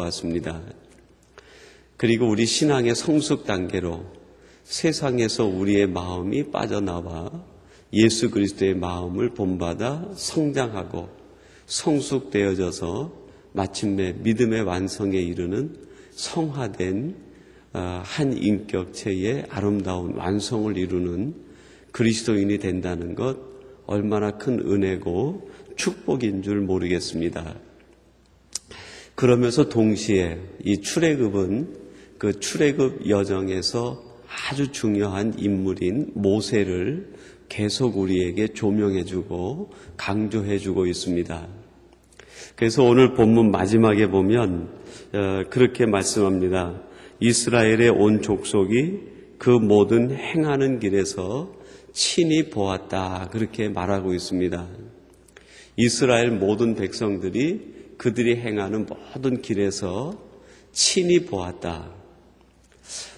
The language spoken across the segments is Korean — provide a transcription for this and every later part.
보았습니다. 그리고 우리 신앙의 성숙 단계로 세상에서 우리의 마음이 빠져나와 예수 그리스도의 마음을 본받아 성장하고 성숙되어져서 마침내 믿음의 완성에 이르는 성화된 한 인격체의 아름다운 완성을 이루는 그리스도인이 된다는 것 얼마나 큰 은혜고 축복인 줄 모르겠습니다. 그러면서 동시에 이 출애굽은 그 출애굽 여정에서 아주 중요한 인물인 모세를 계속 우리에게 조명해주고 강조해주고 있습니다. 그래서 오늘 본문 마지막에 보면 그렇게 말씀합니다. 이스라엘의 온 족속이 그 모든 행하는 길에서 친히 보았다. 그렇게 말하고 있습니다. 이스라엘 모든 백성들이 그들이 행하는 모든 길에서 친히 보았다.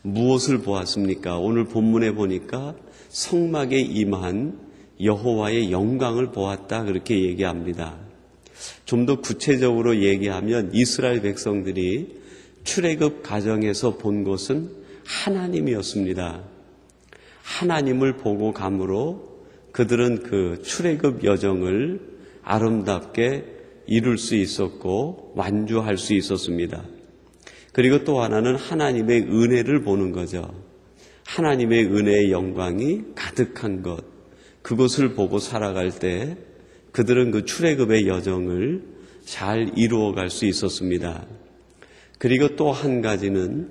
무엇을 보았습니까? 오늘 본문에 보니까 성막에 임한 여호와의 영광을 보았다. 그렇게 얘기합니다. 좀 더 구체적으로 얘기하면 이스라엘 백성들이 출애굽 과정에서 본 것은 하나님이었습니다. 하나님을 보고 감으로 그들은 그 출애굽 여정을 아름답게 이룰 수 있었고 완주할 수 있었습니다. 그리고 또 하나는 하나님의 은혜를 보는 거죠. 하나님의 은혜의 영광이 가득한 것, 그것을 보고 살아갈 때 그들은 그 출애굽의 여정을 잘 이루어갈 수 있었습니다. 그리고 또 한 가지는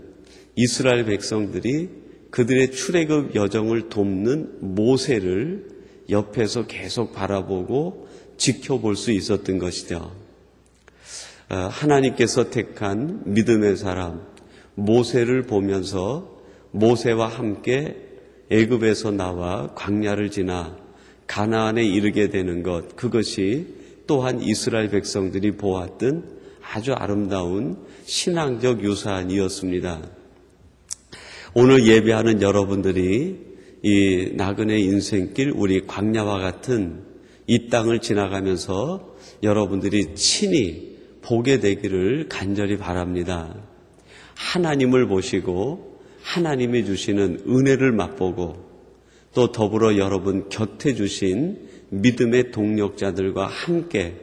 이스라엘 백성들이 그들의 출애굽 여정을 돕는 모세를 옆에서 계속 바라보고 지켜볼 수 있었던 것이죠. 하나님께서 택한 믿음의 사람 모세를 보면서 모세와 함께 애굽에서 나와 광야를 지나 가나안에 이르게 되는 것, 그것이 또한 이스라엘 백성들이 보았던 아주 아름다운 신앙적 유산이었습니다. 오늘 예배하는 여러분들이 이 나그네 인생길, 우리 광야와 같은 이 땅을 지나가면서 여러분들이 친히 보게 되기를 간절히 바랍니다. 하나님을 보시고 하나님이 주시는 은혜를 맛보고 또 더불어 여러분 곁에 주신 믿음의 동력자들과 함께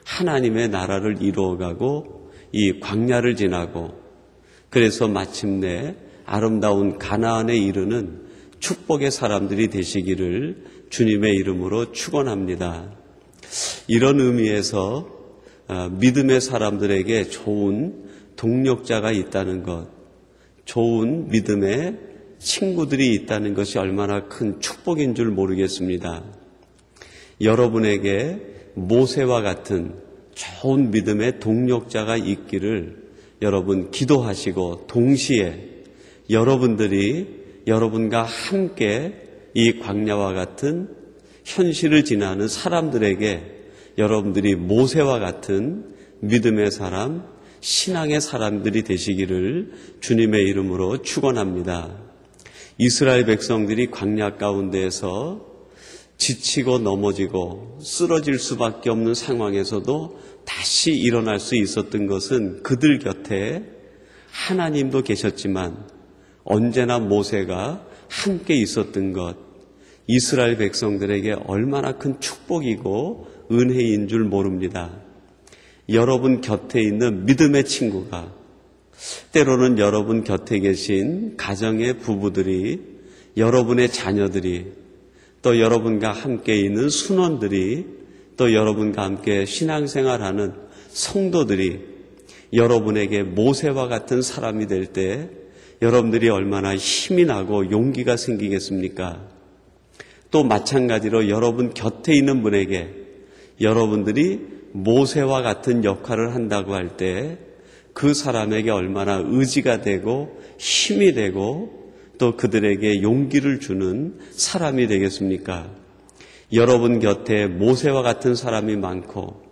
하나님의 나라를 이루어가고 이 광야를 지나고 그래서 마침내 아름다운 가나안에 이르는 축복의 사람들이 되시기를 주님의 이름으로 축원합니다. 이런 의미에서 믿음의 사람들에게 좋은 동력자가 있다는 것, 좋은 믿음의 친구들이 있다는 것이 얼마나 큰 축복인 줄 모르겠습니다. 여러분에게 모세와 같은 좋은 믿음의 동력자가 있기를 여러분 기도하시고 동시에 여러분들이 여러분과 함께 이 광야와 같은 현실을 지나는 사람들에게 여러분들이 모세와 같은 믿음의 사람, 신앙의 사람들이 되시기를 주님의 이름으로 축원합니다. 이스라엘 백성들이 광야 가운데에서 지치고 넘어지고 쓰러질 수밖에 없는 상황에서도 다시 일어날 수 있었던 것은 그들 곁에 하나님도 계셨지만 언제나 모세가 함께 있었던 것, 이스라엘 백성들에게 얼마나 큰 축복이고 은혜인 줄 모릅니다. 여러분 곁에 있는 믿음의 친구가, 때로는 여러분 곁에 계신 가정의 부부들이, 여러분의 자녀들이, 또 여러분과 함께 있는 순원들이, 또 여러분과 함께 신앙생활하는 성도들이 여러분에게 모세와 같은 사람이 될 때 여러분들이 얼마나 힘이 나고 용기가 생기겠습니까? 또 마찬가지로 여러분 곁에 있는 분에게 여러분들이 모세와 같은 역할을 한다고 할 때 그 사람에게 얼마나 의지가 되고 힘이 되고 또 그들에게 용기를 주는 사람이 되겠습니까? 여러분 곁에 모세와 같은 사람이 많고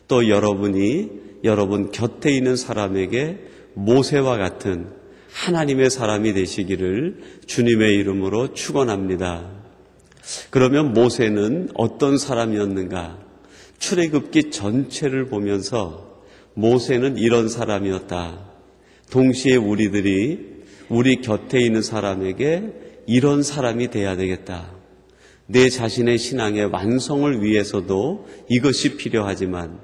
또 여러분이 여러분 곁에 있는 사람에게 모세와 같은 하나님의 사람이 되시기를 주님의 이름으로 축원합니다. 그러면 모세는 어떤 사람이었는가? 출애굽기 전체를 보면서 모세는 이런 사람이었다. 동시에 우리 곁에 있는 사람에게 이런 사람이 돼야 되겠다. 내 자신의 신앙의 완성을 위해서도 이것이 필요하지만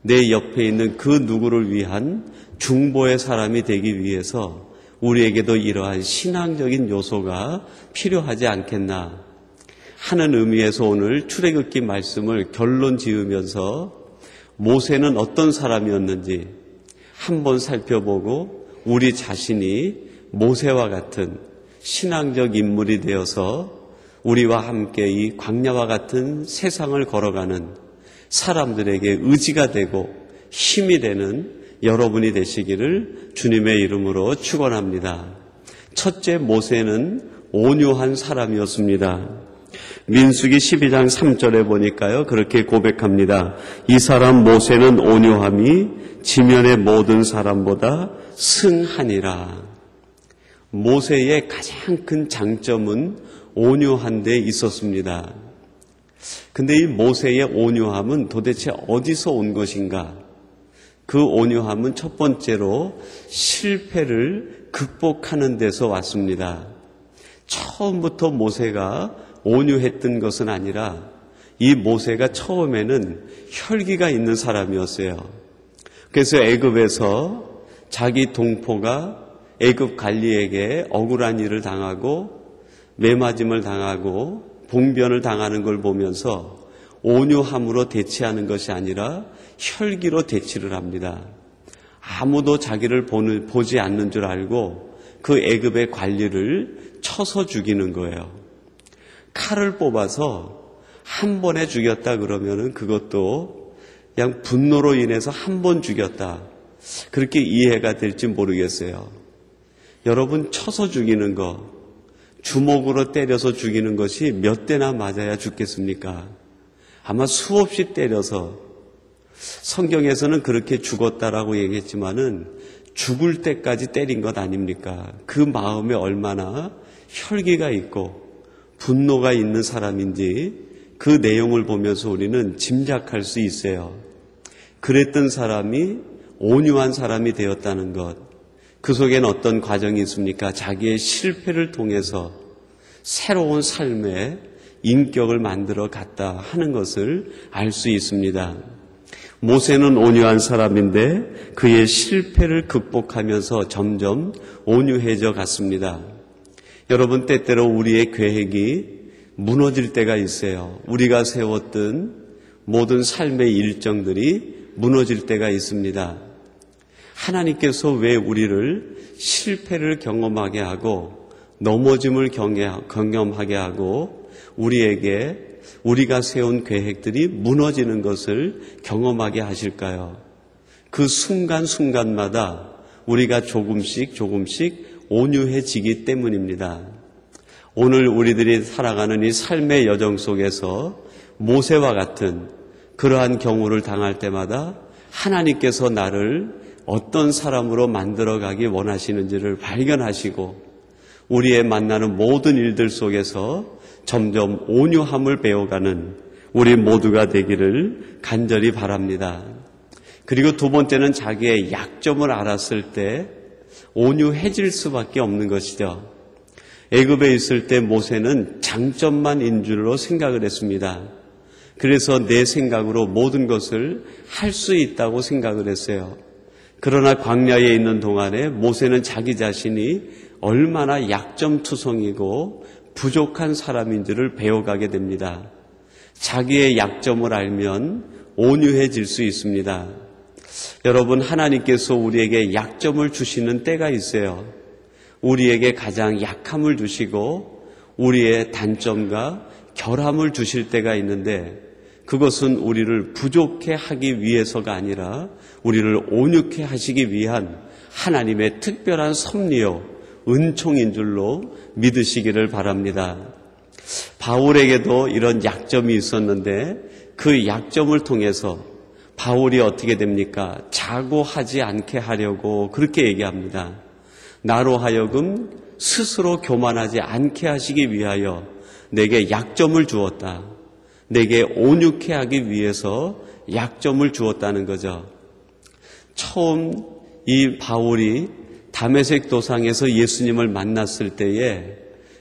내 옆에 있는 그 누구를 위한 중보의 사람이 되기 위해서 우리에게도 이러한 신앙적인 요소가 필요하지 않겠나 하는 의미에서 오늘 출애굽기 말씀을 결론 지으면서 모세는 어떤 사람이었는지 한번 살펴보고 우리 자신이 모세와 같은 신앙적 인물이 되어서 우리와 함께 이 광야와 같은 세상을 걸어가는 사람들에게 의지가 되고 힘이 되는 여러분이 되시기를 주님의 이름으로 축원합니다. 첫째, 모세는 온유한 사람이었습니다. 민수기 12장 3절에 보니까요, 그렇게 고백합니다. 이 사람 모세는 온유함이 지면의 모든 사람보다 승하니라. 모세의 가장 큰 장점은 온유한 데 있었습니다. 근데 이 모세의 온유함은 도대체 어디서 온 것인가? 그 온유함은 첫 번째로 실패를 극복하는 데서 왔습니다. 처음부터 모세가 온유했던 것은 아니라 이 모세가 처음에는 혈기가 있는 사람이었어요. 그래서 애굽에서 자기 동포가 애굽 관리에게 억울한 일을 당하고 매맞음을 당하고 봉변을 당하는 걸 보면서 온유함으로 대치하는 것이 아니라 혈기로 대치를 합니다. 아무도 자기를 보지 않는 줄 알고 그 애굽의 관리를 쳐서 죽이는 거예요. 칼을 뽑아서 한 번에 죽였다 그러면은 그것도 그냥 분노로 인해서 한 번 죽였다. 그렇게 이해가 될지 모르겠어요. 여러분, 쳐서 죽이는 거, 주먹으로 때려서 죽이는 것이 몇 대나 맞아야 죽겠습니까? 아마 수없이 때려서, 성경에서는 그렇게 죽었다라고 얘기했지만은 죽을 때까지 때린 것 아닙니까? 그 마음에 얼마나 혈기가 있고 분노가 있는 사람인지 그 내용을 보면서 우리는 짐작할 수 있어요. 그랬던 사람이 온유한 사람이 되었다는 것, 그 속에는 어떤 과정이 있습니까? 자기의 실패를 통해서 새로운 삶의 인격을 만들어 갔다 하는 것을 알 수 있습니다. 모세는 온유한 사람인데 그의 실패를 극복하면서 점점 온유해져 갔습니다. 여러분, 때때로 우리의 계획이 무너질 때가 있어요. 우리가 세웠던 모든 삶의 일정들이 무너질 때가 있습니다. 하나님께서 왜 우리를 실패를 경험하게 하고 넘어짐을 경험하게 하고 우리에게 우리가 세운 계획들이 무너지는 것을 경험하게 하실까요? 그 순간순간마다 우리가 조금씩 온유해지기 때문입니다. 오늘 우리들이 살아가는 이 삶의 여정 속에서 모세와 같은 그러한 경우를 당할 때마다 하나님께서 나를 어떤 사람으로 만들어가기 원하시는지를 발견하시고 우리의 만나는 모든 일들 속에서 점점 온유함을 배워가는 우리 모두가 되기를 간절히 바랍니다. 그리고 두 번째는 자기의 약점을 알았을 때 온유해질 수밖에 없는 것이죠. 애굽에 있을 때 모세는 장점만인 줄로 생각을 했습니다. 그래서 내 생각으로 모든 것을 할 수 있다고 생각을 했어요. 그러나 광야에 있는 동안에 모세는 자기 자신이 얼마나 약점투성이고 부족한 사람인지를 배워가게 됩니다. 자기의 약점을 알면 온유해질 수 있습니다. 여러분, 하나님께서 우리에게 약점을 주시는 때가 있어요. 우리에게 가장 약함을 주시고 우리의 단점과 결함을 주실 때가 있는데 그것은 우리를 부족해 하기 위해서가 아니라 우리를 온유케 하시기 위한 하나님의 특별한 섭리요, 은총인 줄로 믿으시기를 바랍니다. 바울에게도 이런 약점이 있었는데 그 약점을 통해서 바울이 어떻게 됩니까? 자고하지 않게 하려고 그렇게 얘기합니다. 나로 하여금 스스로 교만하지 않게 하시기 위하여 내게 약점을 주었다. 내게 온유케 하기 위해서 약점을 주었다는 거죠. 처음 이 바울이 다메섹 도상에서 예수님을 만났을 때에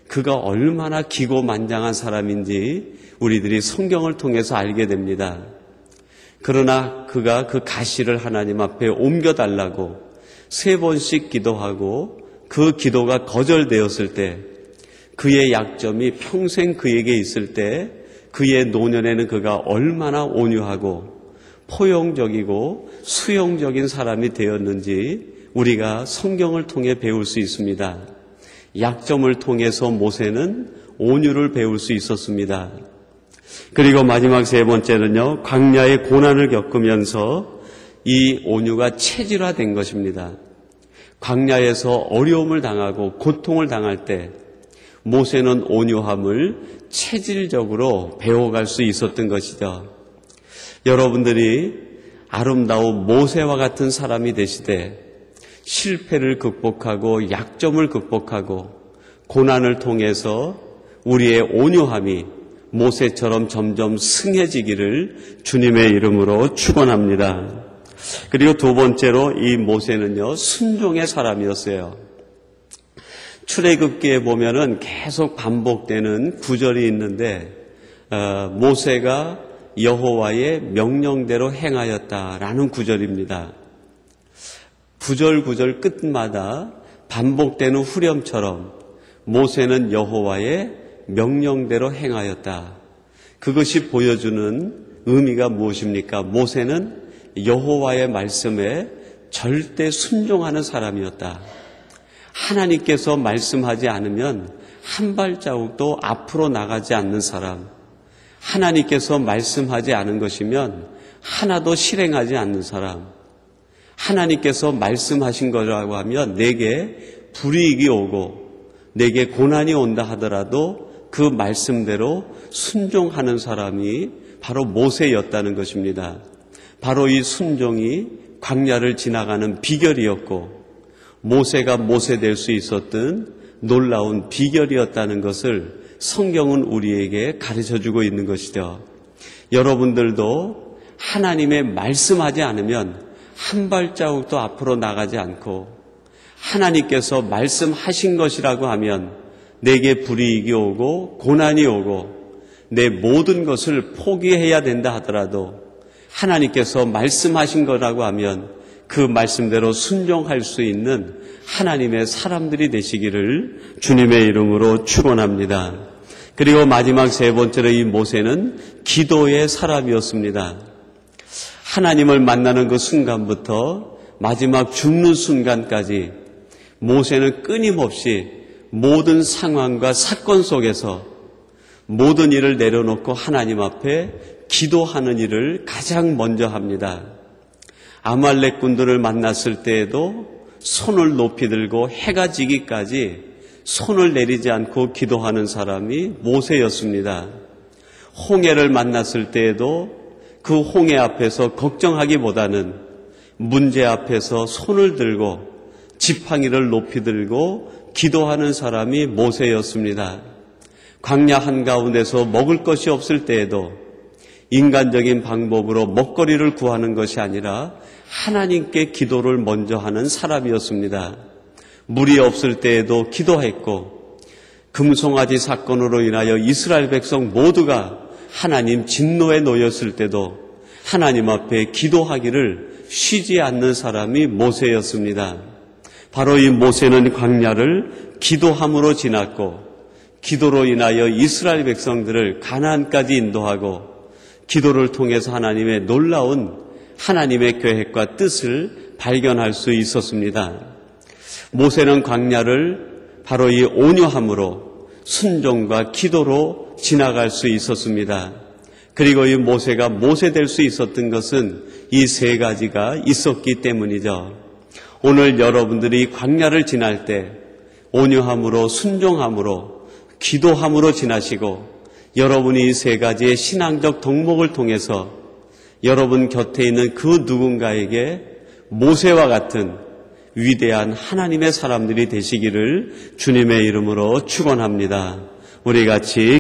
그가 얼마나 기고만장한 사람인지 우리들이 성경을 통해서 알게 됩니다. 그러나 그가 그 가시를 하나님 앞에 옮겨달라고 3번씩 기도하고 그 기도가 거절되었을 때, 그의 약점이 평생 그에게 있을 때 그의 노년에는 그가 얼마나 온유하고 포용적이고 수용적인 사람이 되었는지 우리가 성경을 통해 배울 수 있습니다. 약점을 통해서 모세는 온유를 배울 수 있었습니다. 그리고 마지막 3번째는요, 광야의 고난을 겪으면서 이 온유가 체질화된 것입니다. 광야에서 어려움을 당하고 고통을 당할 때 모세는 온유함을 체질적으로 배워갈 수 있었던 것이죠. 여러분들이 아름다운 모세와 같은 사람이 되시되 실패를 극복하고 약점을 극복하고 고난을 통해서 우리의 온유함이 모세처럼 점점 승해지기를 주님의 이름으로 축원합니다. 그리고 2번째로 이 모세는요, 순종의 사람이었어요. 출애굽기에 보면은 계속 반복되는 구절이 있는데 모세가 여호와의 명령대로 행하였다라는 구절입니다. 구절 끝마다 반복되는 후렴처럼 모세는 여호와의 명령대로 행하였다. 그것이 보여주는 의미가 무엇입니까? 모세는 여호와의 말씀에 절대 순종하는 사람이었다. 하나님께서 말씀하지 않으면 한 발자국도 앞으로 나가지 않는 사람, 하나님께서 말씀하지 않은 것이면 하나도 실행하지 않는 사람, 하나님께서 말씀하신 거라고 하면 내게 불이익이 오고 내게 고난이 온다 하더라도 그 말씀대로 순종하는 사람이 바로 모세였다는 것입니다. 바로 이 순종이 광야를 지나가는 비결이었고 모세가 모세 될 수 있었던 놀라운 비결이었다는 것을 성경은 우리에게 가르쳐주고 있는 것이죠. 여러분들도 하나님의 말씀하지 않으면 한 발자국도 앞으로 나가지 않고 하나님께서 말씀하신 것이라고 하면 내게 불이익이 오고 고난이 오고 내 모든 것을 포기해야 된다 하더라도 하나님께서 말씀하신 거라고 하면 그 말씀대로 순종할 수 있는 하나님의 사람들이 되시기를 주님의 이름으로 축원합니다. 그리고 마지막 3번째로 이 모세는 기도의 사람이었습니다. 하나님을 만나는 그 순간부터 마지막 죽는 순간까지 모세는 끊임없이 모든 상황과 사건 속에서 모든 일을 내려놓고 하나님 앞에 기도하는 일을 가장 먼저 합니다. 아말렉 군들을 만났을 때에도 손을 높이 들고 해가 지기까지 손을 내리지 않고 기도하는 사람이 모세였습니다. 홍해를 만났을 때에도 그 홍해 앞에서 걱정하기보다는 문제 앞에서 손을 들고 지팡이를 높이 들고 기도하는 사람이 모세였습니다. 광야 한가운데서 먹을 것이 없을 때에도 인간적인 방법으로 먹거리를 구하는 것이 아니라 하나님께 기도를 먼저 하는 사람이었습니다. 물이 없을 때에도 기도했고 금송아지 사건으로 인하여 이스라엘 백성 모두가 하나님 진노에 놓였을 때도 하나님 앞에 기도하기를 쉬지 않는 사람이 모세였습니다. 바로 이 모세는 광야를 기도함으로 지났고 기도로 인하여 이스라엘 백성들을 가나안까지 인도하고 기도를 통해서 하나님의 놀라운 하나님의 계획과 뜻을 발견할 수 있었습니다. 모세는 광야를 바로 이 온유함으로 순종과 기도로 지나갈 수 있었습니다. 그리고 이 모세가 모세 될 수 있었던 것은 이 3가지가 있었기 때문이죠. 오늘 여러분들이 광야를 지날 때 온유함으로 순종함으로 기도함으로 지나시고 여러분이 이 3가지의 신앙적 덕목을 통해서 여러분 곁에 있는 그 누군가에게 모세와 같은 위대한 하나님의 사람들이 되시기를 주님의 이름으로 축원합니다. 우리 같이